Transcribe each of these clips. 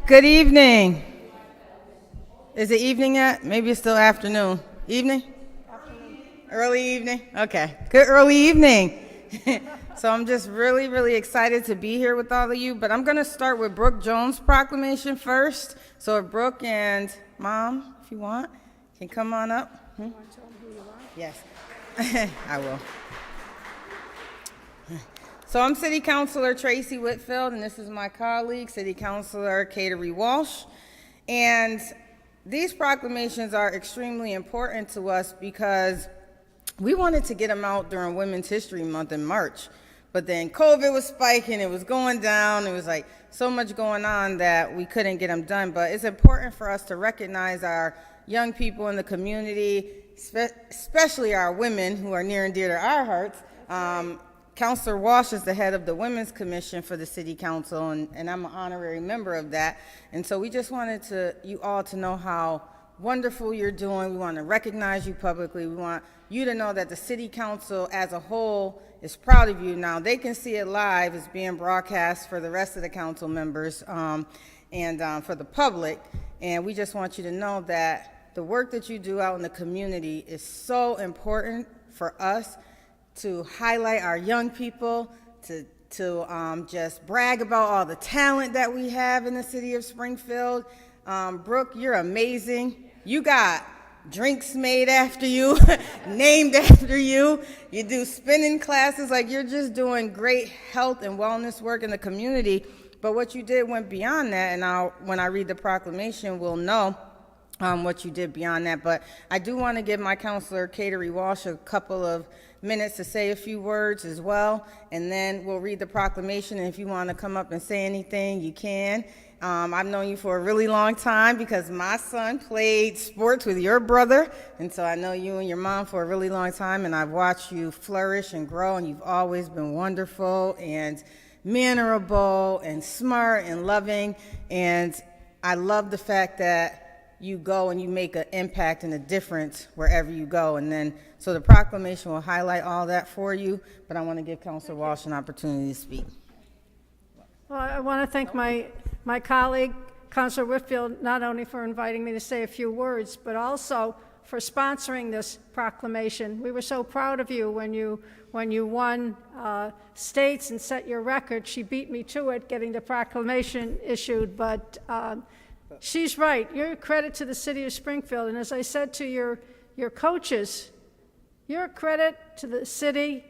Good evening. Is it evening yet? Maybe it's still afternoon. Evening? Afternoon. Early evening? Okay. Good early evening. So I'm just really, really excited to be here with all of you. But I'm going to start with Brooke Jones' proclamation first. So if Brooke and Mom, if you want, can come on up. You want to tell them who you are? Yes. I will. So I'm City Councilor Tracy Whitfield, and this is my colleague, City Councilor Cateri Walsh. And these proclamations are extremely important to us because we wanted to get them out during Women's History Month in March. But then COVID was spiking, it was going down, it was like so much going on that we couldn't get them done. But it's important for us to recognize our young people in the community, especially our women who are near and dear to our hearts. Councilor Walsh is the head of the Women's Commission for the City Council, and I'm an honorary member of that. And so we just wanted you all to know how wonderful you're doing. We want to recognize you publicly. We want you to know that the City Council as a whole is proud of you. Now, they can see it live. It's being broadcast for the rest of the council members and for the public. And we just want you to know that the work that you do out in the community is so important for us to highlight our young people, to just brag about all the talent that we have in the city of Springfield. Brooke, you're amazing. You got drinks made after you, named after you. You do spinning classes, like you're just doing great health and wellness work in the community. But what you did went beyond that, and when I read the proclamation, we'll know what you did beyond that. But I do want to give my counselor, Cateri Walsh, a couple of minutes to say a few words as well, and then we'll read the proclamation, and if you want to come up and say anything, you can. I've known you for a really long time because my son played sports with your brother, and so I know you and your mom for a really long time, and I've watched you flourish and grow, and you've always been wonderful and mannerable and smart and loving, and I love the fact that you go and you make an impact and a difference wherever you go. And then, so the proclamation will highlight all that for you, but I want to give Councilor Walsh an opportunity to speak. Well, I want to thank my colleague, Councilor Whitfield, not only for inviting me to say a few words, but also for sponsoring this proclamation. We were so proud of you when you won states and set your record. She beat me to it, getting the proclamation issued, but she's right. You're a credit to the city of Springfield. And as I said to your coaches, you're a credit to the city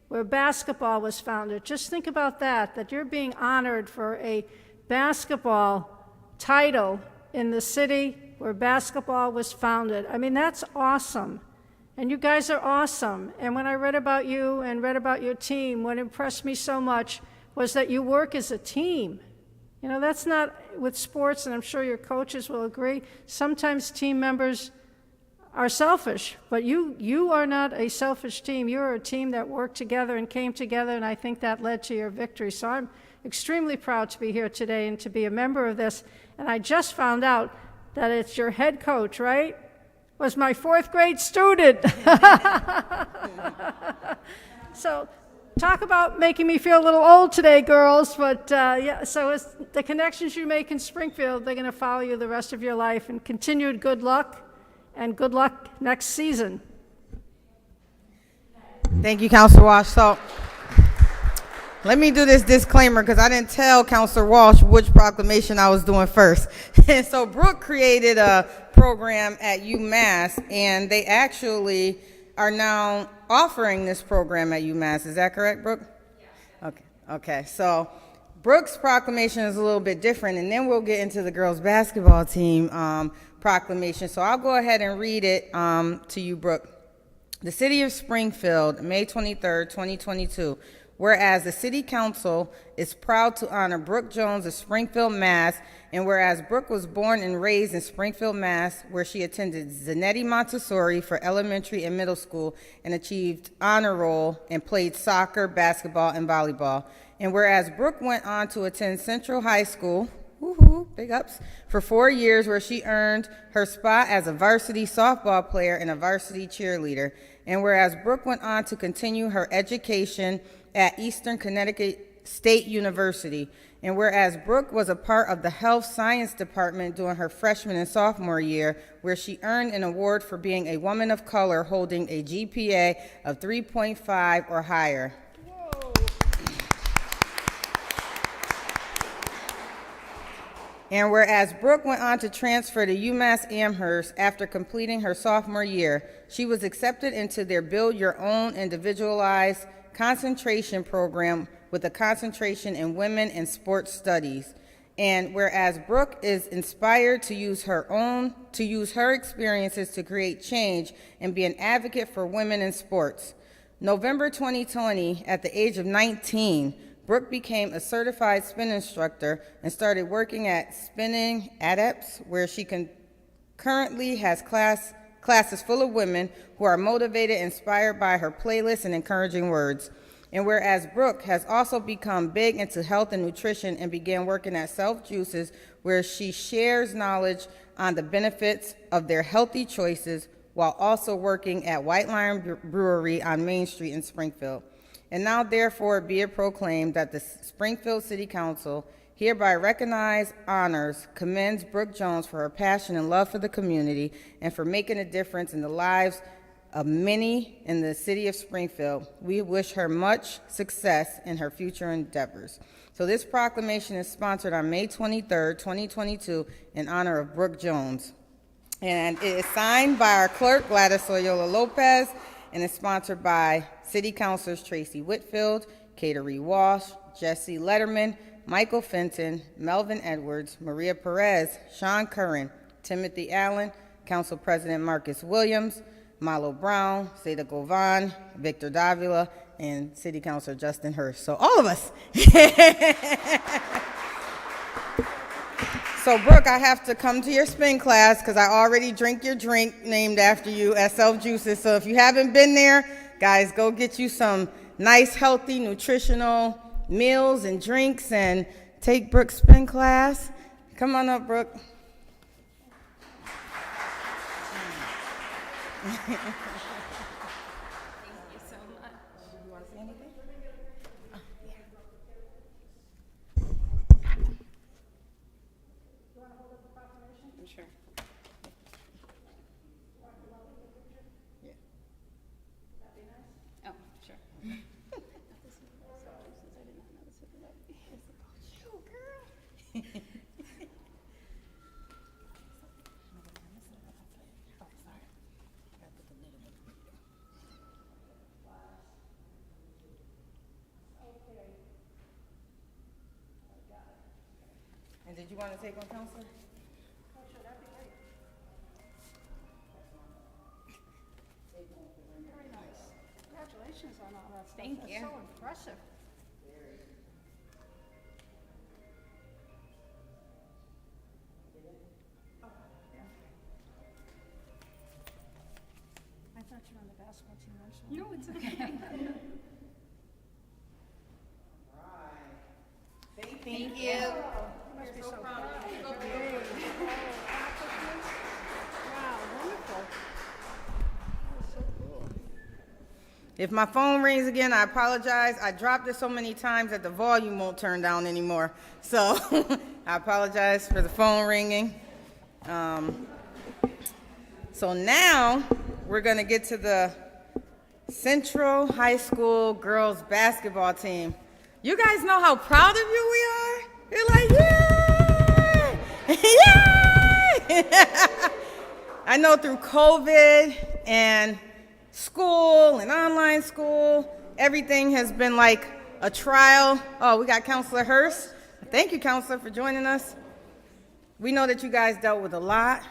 where basketball was founded. Just think about that you're being honored for a basketball title in the city where basketball was founded. I mean, that's awesome. And you guys are awesome. And when I read about you and read about your team, what impressed me so much was that you work as a team. You know, that's not with sports, and I'm sure your coaches will agree. Sometimes team members are selfish, but you are not a selfish team. You're a team that worked together and came together, and I think that led to your victory. So I'm extremely proud to be here today and to be a member of this. And I just found out that it's your head coach, right? Was my 4th grade student. So talk about making me feel a little old today, girls, but yeah, so it's the connections you make in Springfield, they're going to follow you the rest of your life, and continued good luck, and good luck next season. Thank you, Councilor Walsh. So let me do this disclaimer because I didn't tell Councilor Walsh which proclamation I was doing first. And so Brooke created a program at UMass, and they actually are now offering this program at UMass. Is that correct, Brooke? Yeah. Okay. So Brooke's proclamation is a little bit different, and then we'll get into the girls' basketball team proclamation. So I'll go ahead and read it to you, Brooke. The City of Springfield, May 23rd, 2022. Whereas the City Council is proud to honor Brooke Jones of Springfield, Mass., and whereas Brooke was born and raised in Springfield, Mass., where she attended Zanetti Montessori for elementary and middle school and achieved honor roll and played soccer, basketball, and volleyball. And whereas Brooke went on to attend Central High School, woohoo, big ups, for 4 years, where she earned her spot as a varsity softball player and a varsity cheerleader. And whereas Brooke went on to continue her education at Eastern Connecticut State University. And whereas Brooke was a part of the health science department during her freshman and sophomore year, where she earned an award for being a woman of color holding a GPA of 3.5 or higher. And whereas Brooke went on to transfer to UMass Amherst after completing her sophomore year, she was accepted into their Build Your Own Individualized Concentration program with a concentration in women and sports studies. And whereas Brooke is inspired to use her experiences to create change and be an advocate for women in sports. November 2020, at the age of 19, Brooke became a certified spin instructor and started working at Spinning Adepts, where she currently has classes full of women who are motivated and inspired by her playlists and encouraging words. And whereas Brooke has also become big into health and nutrition and began working at Self Juices, where she shares knowledge on the benefits of their healthy choices while also working at White Lion Brewery on Main Street in Springfield. And now therefore be it proclaimed that the Springfield City Council hereby recognizes, honors, commends Brooke Jones for her passion and love for the community and for making a difference in the lives of many in the city of Springfield. We wish her much success in her future endeavors. So this proclamation is sponsored on May 23rd, 2022 in honor of Brooke Jones. And it is signed by our clerk, Gladys Loyola Lopez, and is sponsored by City Councilors Tracy Whitfield, Catering Walsh, Jesse Letterman, Michael Fenton, Melvin Edwards, Maria Perez, Sean Curran, Timothy Allen, Council President Marcus Williams, Malo Brown, Seda Govan, Victor Davila, and City Councilor Justin Hurst. So all of us. So Brooke, I have to come to your spin class because I already drink your drink named after you at Self Juices. So if you haven't been there, guys, go get you some nice, healthy, nutritional meals and drinks and take Brooke's spin class. Come on up, Brooke. Thank you so much. You want to say anything? Oh, yeah. You want to hold up the proclamation? Sure. Yeah. That'd be nice. Oh, sure. It's about you, girl. And did you want to take one, Counselor? Oh, sure, that'd be great. Very nice. Congratulations on all that stuff. Thank you. That's so impressive. I thought you were on the basketball team. No, it's okay. Thank you. You must be so proud. Yay. Accomplishments. Wow, wonderful. That was so cool. If my phone rings again, I apologize. I dropped it so many times that the volume won't turn down anymore. So I apologize for the phone ringing. So now we're going to get to the Central High School girls basketball team. You guys know how proud of you we are? You're like, yay! Yay! I know through COVID and school and online school, everything has been like a trial. Oh, we got Counselor Hurst. Thank you, Counselor, for joining us. We know that you guys dealt with a lot.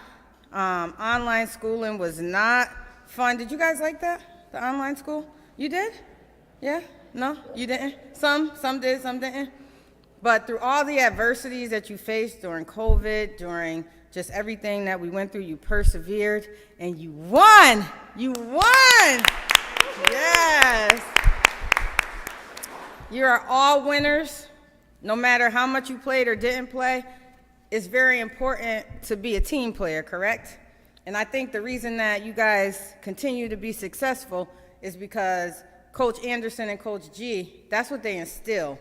Online schooling was not fun. Did you guys like that, the online school? You did? Yeah? No? You didn't? Some did, some didn't. But through all the adversities that you faced during COVID, during just everything that we went through, you persevered and you won. You won. Yes. You are all winners. No matter how much you played or didn't play, it's very important to be a team player, correct? And I think the reason that you guys continue to be successful is because Coach Anderson and Coach G, that's what they instill.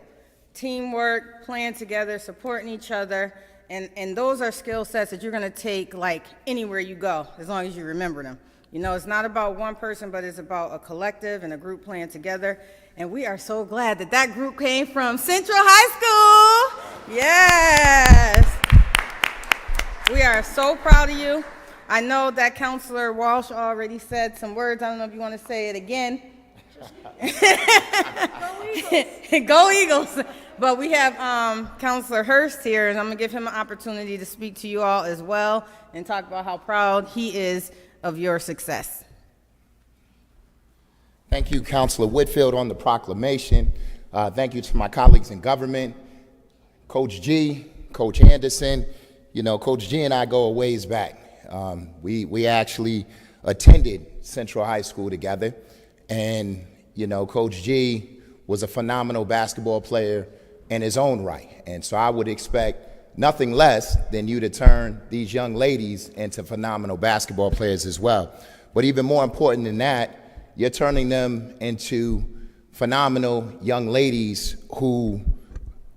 teamwork, playing together, supporting each other, and those are skill sets that you're going to take like anywhere you go, as long as you remember them. You know, it's not about one person, but it's about a collective and a group playing together. And we are so glad that that group came from Central High School. Yes. We are so proud of you. I know that Counselor Walsh already said some words. I don't know if you want to say it again. Go Eagles. But we have Counselor Hurst here, and I'm going to give him an opportunity to speak to you all as well and talk about how proud he is of your success. Thank you, Counselor Whitfield, on the proclamation. Thank you to my colleagues in government, Coach G, Coach Anderson. You know, Coach G and I go a ways back. We actually attended Central High School together, and, you know, Coach G was a phenomenal basketball player in his own right. And so I would expect nothing less than you to turn these young ladies into phenomenal basketball players as well. But even more important than that, you're turning them into phenomenal young ladies who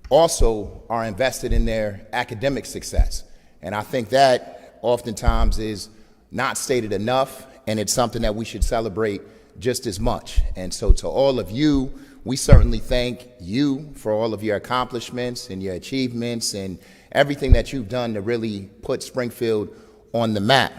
also are invested in their academic success. And I think that oftentimes is not stated enough, and it's something that we should celebrate just as much. And so to all of you, we certainly thank you for all of your accomplishments and your achievements and everything that you've done to really put Springfield on the map.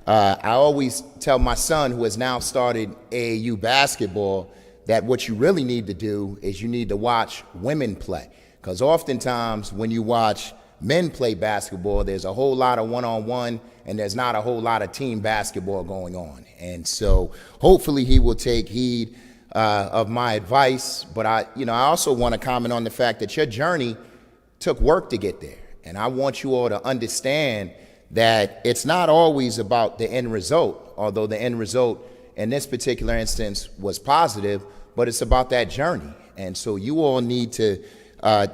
I always tell my son, who has now started AAU basketball, that what you really need to do is you need to watch women play. Because oftentimes when you watch men play basketball, there's a whole lot of one-on-one and there's not a whole lot of team basketball going on. And so hopefully he will take heed of my advice. But I also want to comment on the fact that your journey took work to get there. And I want you all to understand that it's not always about the end result, although the end result in this particular instance was positive, but it's about that journey. And so you all need to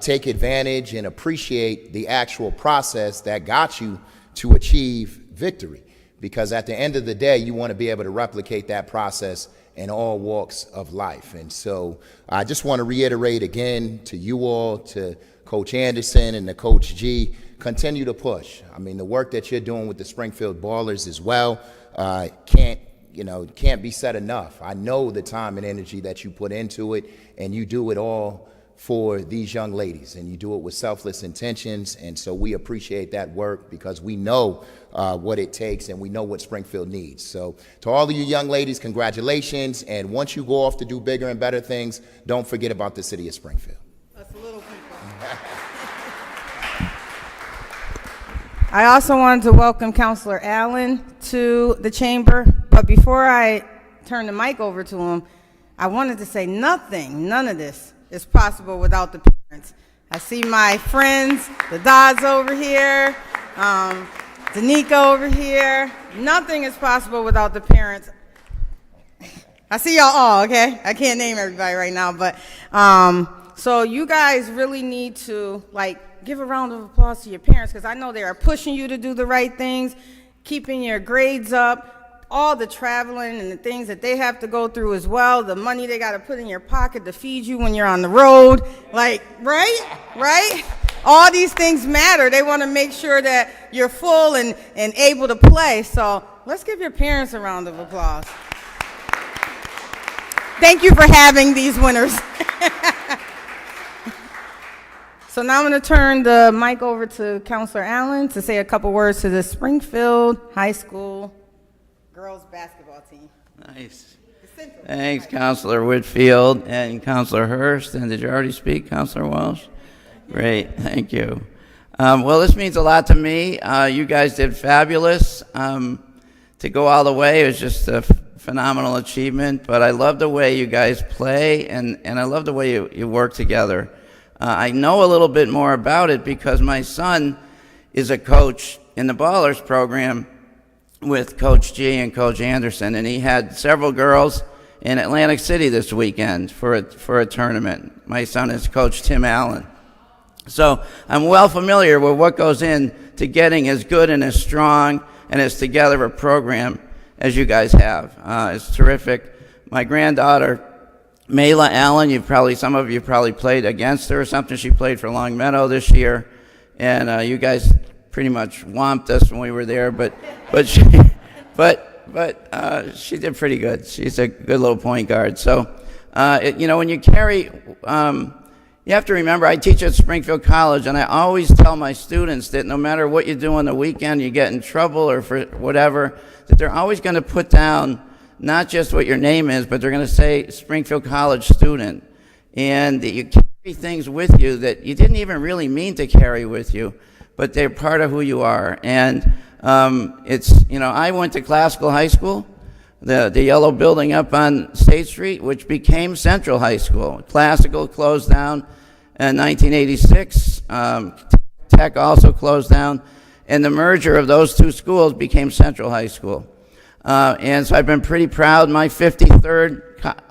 take advantage and appreciate the actual process that got you to achieve victory. Because at the end of the day, you want to be able to replicate that process in all walks of life. And so I just want to reiterate again to you all, to Coach Anderson and to Coach G, continue to push. I mean, the work that you're doing with the Springfield Ballers as well can't be said enough. I know the time and energy that you put into it, and you do it all for these young ladies, and you do it with selfless intentions. And so we appreciate that work because we know what it takes and we know what Springfield needs. So to all of you young ladies, congratulations. And once you go off to do bigger and better things, don't forget about the city of Springfield. That's little people. I also wanted to welcome Counselor Allen to the chamber, but before I turn the mic over to him, I wanted to say none of this is possible without the parents. I see my friends, the Dodds over here, Danica over here. Nothing is possible without the parents. I see y'all all, okay? I can't name everybody right now, but so you guys really need to give a round of applause to your parents, because I know they are pushing you to do the right things, keeping your grades up, all the traveling and the things that they have to go through as well, the money they got to put in your pocket to feed you when you're on the road, right? All these things matter. They want to make sure that you're full and able to play. So let's give your parents a round of applause. Thank you for having these winners. So now I'm going to turn the mic over to Counselor Allen to say a couple words to the Springfield High School girls basketball team. Nice. Thanks, Counselor Whitfield and Counselor Hurst. And did you already speak, Counselor Walsh? Great, thank you. Well, this means a lot to me. You guys did fabulous. To go all the way, it was just a phenomenal achievement. But I love the way you guys play, and I love the way you work together. I know a little bit more about it because my son is a coach in the Ballers program with Coach G and Coach Anderson, and he had several girls in Atlantic City this weekend for a tournament. My son is Coach Tim Allen. So I'm well familiar with what goes into getting as good and as strong and as together a program as you guys have. It's terrific. My granddaughter Mayla Allen, some of you probably played against her or something. She played for Long Meadow this year, and you guys pretty much whomped us when we were there. But she did pretty good. She's a good little point guard. So, when you carry, you have to remember, I teach at Springfield College, and I always tell my students that no matter what you do on the weekend, you get in trouble or for whatever, that they're always going to put down not just what your name is, but they're going to say Springfield College student, and that you carry things with you that you didn't even really mean to carry with you, but they're part of who you are. And I went to Classical High School, the yellow building up on State Street, which became Central High School. Classical closed down in 1986. Tech also closed down, and the merger of those two schools became Central High School. And so I've been pretty proud. My 53rd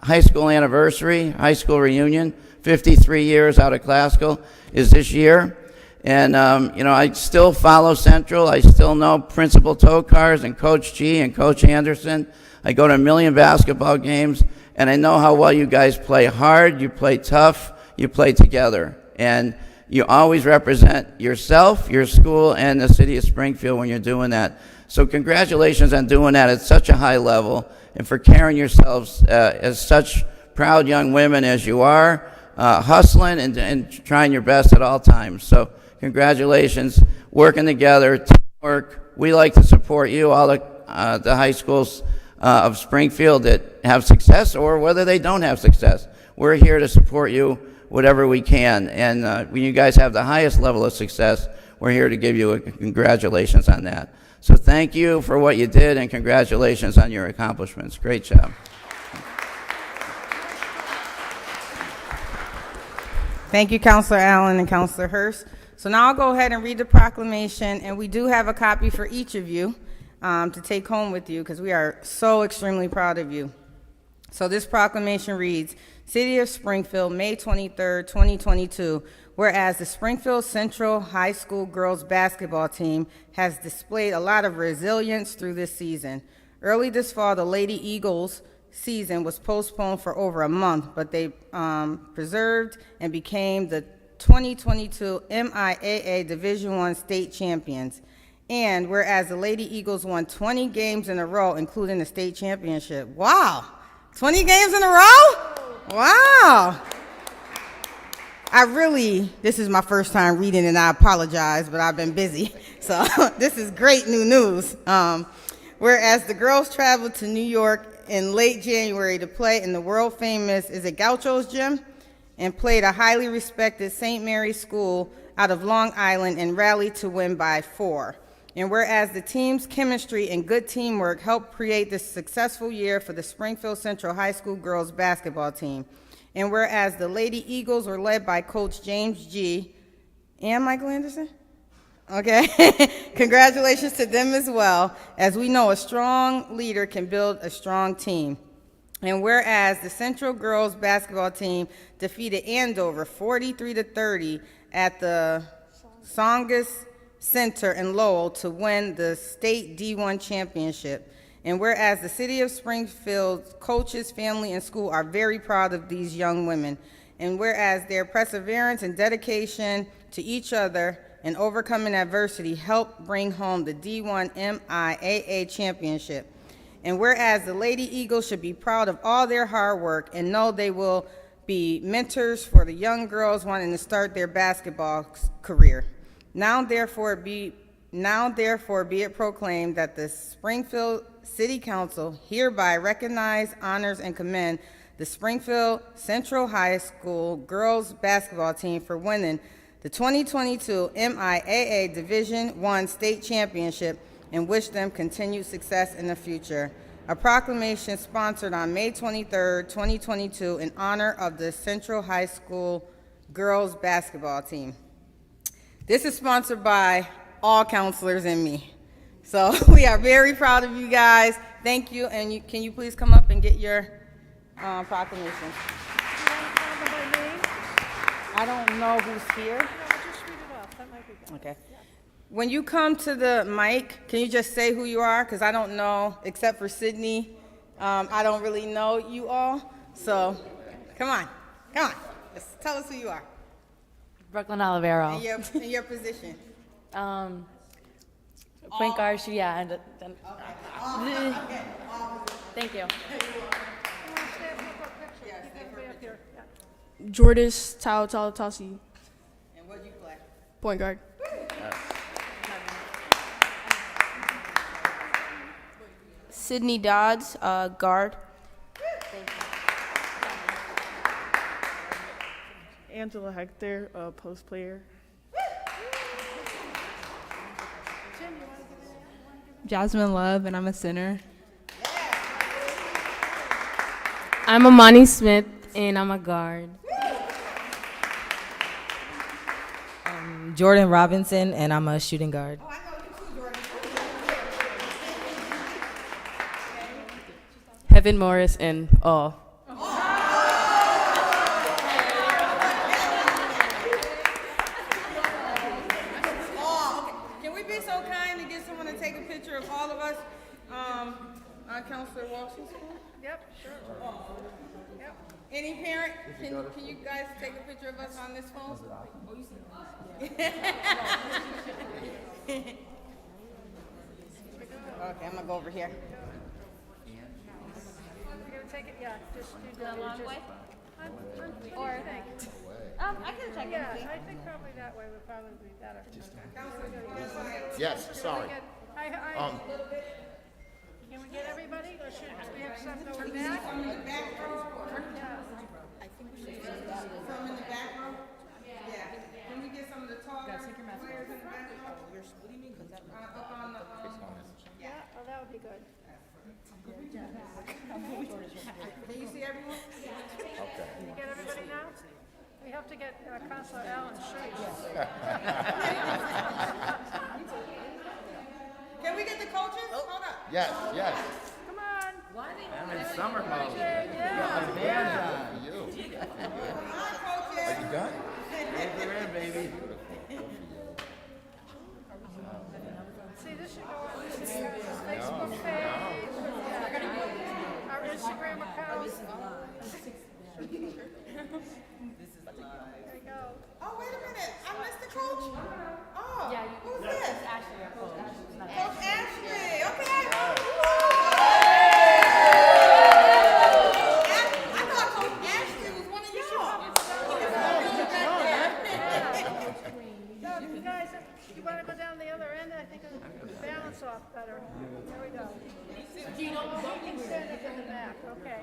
high school anniversary, high school reunion, 53 years out of Classical, is this year. And, I still follow Central. I still know Principal Tokars and Coach G and Coach Anderson. I go to a million basketball games, and I know how well you guys play hard, you play tough, you play together. And you always represent yourself, your school, and the city of Springfield when you're doing that. So congratulations on doing that at such a high level, and for carrying yourselves as such proud young women as you are, hustling and trying your best at all times. So congratulations, working together, teamwork. We like to support you, all the high schools of Springfield that have success or whether they don't have success. We're here to support you whatever we can, and when you guys have the highest level of success, we're here to give you a congratulations on that. So thank you for what you did, and congratulations on your accomplishments. Great job. Thank you, Counselor Allen and Counselor Hurst. So now I'll go ahead and read the proclamation, and we do have a copy for each of you to take home with you because we are so extremely proud of you. So this proclamation reads, City of Springfield, May 23rd, 2022, whereas the Springfield Central High School girls basketball team has displayed a lot of resilience through this season. Early this fall, the Lady Eagles season was postponed for over a month, but they preserved and became the 2022 MIAA Division I state champions. And whereas the Lady Eagles won 20 games in a row, including the state championship. Wow, 20 games in a row? Wow. This is my first time reading, and I apologize, but I've been busy. So this is great new news. Whereas the girls traveled to New York in late January to play in the world famous, Gaucho's Gym, and played a highly respected St. Mary's School out of Long Island and rallied to win by 4. And whereas the team's chemistry and good teamwork helped create this successful year for the Springfield Central High School girls basketball team. And whereas the Lady Eagles were led by Coach James G. and Michael Anderson? Okay. Congratulations to them as well. As we know, a strong leader can build a strong team. And whereas the Central girls basketball team defeated Andover 43-30 at the Songus Center in Lowell to win the state D1 championship. And whereas the city of Springfield coaches, family, and school are very proud of these young women. And whereas their perseverance and dedication to each other and overcoming adversity helped bring home the D1 MIAA championship. And whereas the Lady Eagles should be proud of all their hard work and know they will be mentors for the young girls wanting to start their basketball career. Now therefore be it proclaimed that the Springfield City Council hereby recognize, honors, and commend the Springfield Central High School girls basketball team for winning the 2022 MIAA Division I state championship and wish them continued success in the future. A proclamation sponsored on May 23rd, 2022 in honor of the Central High School girls basketball team. This is sponsored by all counselors and me. So we are very proud of you guys. Thank you, and can you please come up and get your proclamations? I don't know who's here. No, just read it off. That might be good. Okay. When you come to the mic, can you just say who you are? Because I don't know, except for Sydney, I don't really know you all. So Come on. Come on. Just tell us who you are Brooklyn Olivero. and your position. Point guard, yeah. And then, thank you. Jordis Tautasi, And what you play? point guard. Sydney Dodds, guard. Angela Hector, post player. Jasmine Love, and I'm a center. I'm Amani Smith, and I'm a guard. Jordan Robinson, and I'm a shooting guard. Oh, I know you too, Jordan. Heaven Morris, and all. Can we be so kind to get someone to take a picture of all of us on Counselor Walsh's phone? Yep, sure. Yep. Any parent, can you guys take a picture of us on this phone? Oh, you see Okay, I'm gonna go over here. You're gonna take it, yeah, just do the long way? Or, I can check yeah, I think probably that way would probably be better. Yes, sorry. Can we get everybody, or should we have some over there? From in the back row? Some in the back row? Yeah. Can we get some of the taller players in the back row? What do you mean? Up on the, Yeah, oh, that would be good. can you see everyone? Can you get everybody now? We have to get Counselor Allen straight. Can we get the coaches? Hold up. Yes, yes. Come on. I'm in summer mode. Yeah. You. Come on, coaches. You done? We're in, baby. See, this should go on the Facebook page. Our Instagram account. There you go. Oh, wait a minute. I missed the coach? Oh, who's this? Coach Ashley. Okay. I thought Coach Ashley was one of y'all. So, you guys, you want to go down the other end? I think it'll balance off better. There we go. You can stand up in the back, okay.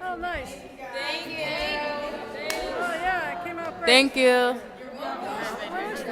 Oh, nice. Thank you. Oh, yeah, it came out great. Thank you. Where is the